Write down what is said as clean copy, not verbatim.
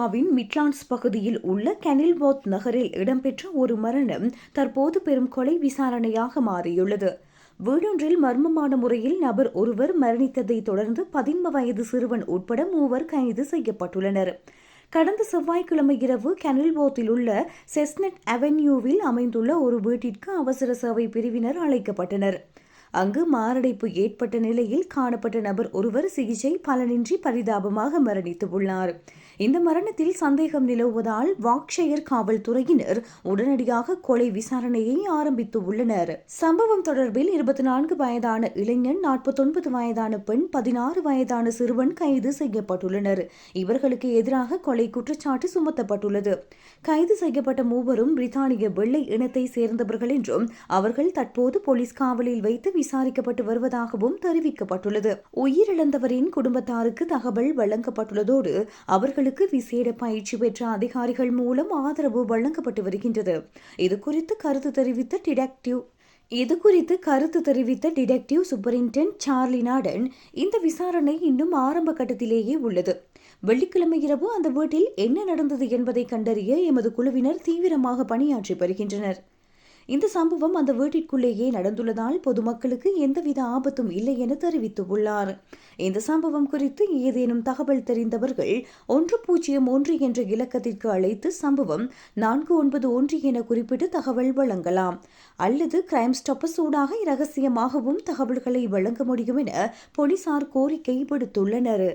விக்டோரியாவின் Midlands பகுதியில் உள்ள கெனில்வொர்த் நகரில் இடம்பெற்ற ஒரு மரணம் தற்போது பெரும் கொலை விசாரணையாக மாறியுள்ளது. வீடொன்றில் மர்மமான முறையில் நபர் ஒருவர் மரணித்ததை தொடர்ந்து 15 வயது சிறுவன் உட்பட 3 கைது செய்யப்பட்டுள்ளனர். கடந்த செவ்வாய்க்கிழமை இரவு கெனில்வொர்த்தில் உள்ள செஸ்னட் அவென்யூவில் அமைந்துள்ள ஒரு வீட்டிற்கு அவசர சேவை பிரிவினர் அழைக்கப்பட்டனர். அங்கு மாரடைப்பு ஏற்பட்ட நிலையில் காணப்பட்ட நபர் ஒருவர் சிகிச்சை பலனின்றி பரிதாபமாக மரணித்துள்ளார். இந்த மரணத்தில் சந்தேகம் நிலவுவதால் வாக்ஷயர் காவல்துறையினர் உடனடியாக கொலை விசாரணையை ஆரம்பித்துள்ளனர். சம்பவம் தொடர்பில் 24 வயதான இளைஞன், 49 வயதான பெண், 16 வயதான சிறுவன் கைது செய்யப்பட்டுள்ளனர். இவர்களுக்கு எதிராக கொலை குற்றச்சாட்டு சுமத்தப்பட்டுள்ளது. கைது செய்யப்பட்ட 3 பிரித்தானிய வெள்ளை இனத்தை சேர்ந்தவர்கள் என்றும் அவர்கள் தற்போது போலீஸ் காவலில் வைத்து விசாரிக்கப்பட்டு வருவதாகவும் தெரிவிக்கப்பட்டுள்ளது. உயிரிழந்தவரின் குடும்பத்தாருக்கு தகவல் வழங்கப்பட்டுள்ளதோடு அவர்களுக்கு விசேட பயிற்சி பெற்ற அதிகாரிகள் மூலம் ஆதரவு வழங்கப்பட்டு வருகின்றது. இதுகுறித்து கருத்து தெரிவித்த டிடெக்டிவ் சூப்பரிண்டென்டென்ட் சார்லி நாடன், இந்த விசாரணை இன்னும் ஆரம்ப கட்டத்திலேயே உள்ளது. வெள்ளிக்கிழமை இரவு அந்த வீட்டில் என்ன நடந்தது என்பதை கண்டறிய எமது குழுவினர் தீவிரமாக பணியாற்றி வருகின்றனர். இந்த சம்பவம் அந்த வீட்டிற்குள்ளேயே நடந்துள்ளதால் பொதுமக்களுக்கு எந்தவித ஆபத்தும் இல்லை என தெரிவித்துள்ளார். இந்த சம்பவம் குறித்து ஏதேனும் தகவல் தெரிந்தவர்கள் 101 என்ற இலக்கத்திற்கு அழைத்து சம்பவம் 491 என குறிப்பிட்டு தகவல் வழங்கலாம். அல்லது கிரைம் ஸ்டாப்பர்ஸ் ஊடாக இரகசியமாகவும் தகவல்களை வழங்க முடியும் என போலீசார் கோரிக்கை விடுத்துள்ளனர்.